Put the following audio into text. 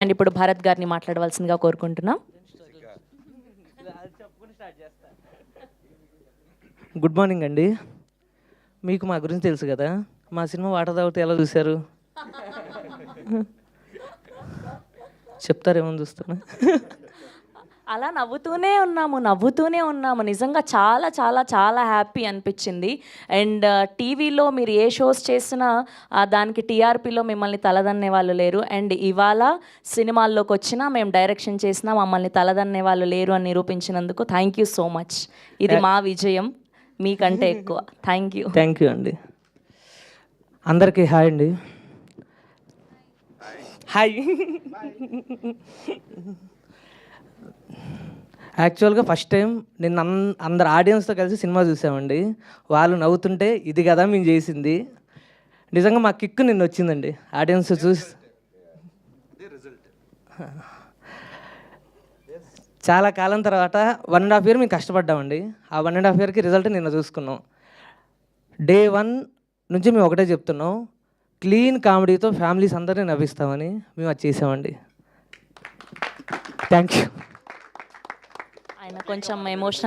And ఇప్పుడు భారత్ గారిని మాట్లాడవలసిందిగా కోరుకుంటున్నాం. గుడ్ మార్నింగ్ అండి. మీకు మా గురించి తెలుసు కదా, మా సినిమా వాటర్ తాగితే ఎలా చూశారు చెప్తారేమో చూస్తున్నా. అలా నవ్వుతూనే ఉన్నాము. నిజంగా చాలా చాలా చాలా హ్యాపీ అనిపించింది. అండ్ టీవీలో మీరు ఏ షోస్ చేసినా దానికి టీఆర్పీలో మిమ్మల్ని తలదన్నే వాళ్ళు లేరు. అండ్ ఇవాళ సినిమాల్లోకి వచ్చినా మేము డైరెక్షన్ చేసినా మమ్మల్ని తలదన్నే వాళ్ళు లేరు అని నిరూపించినందుకు థ్యాంక్ యూ సో మచ్. ఇది మా విజయం మీకంటే ఎక్కువ. థ్యాంక్ యూ అండి. అందరికీ హాయ్ అండి. హాయ్. యాక్చువల్గా ఫస్ట్ టైం నిన్న అందరు ఆడియన్స్తో కలిసి సినిమా చూసామండి. వాళ్ళు నవ్వుతుంటే ఇది కదా మేము చేసింది. నిజంగా మా కిక్కు నిన్న వచ్చిందండి ఆడియన్స్ చూసి. చాలా కాలం తర్వాత 1.5 year మేము కష్టపడ్డామండి. ఆ 1.5 yearకి రిజల్ట్ నిన్న చూసుకున్నాం. Day 1 నుంచి మేము ఒకటే చెప్తున్నాం, క్లీన్ కామెడీతో ఫ్యామిలీస్ అందరినీ నవ్విస్తామని. మేము అది చేసామండి. Thank you. ఆయన కొంచెం ఎమోషనల్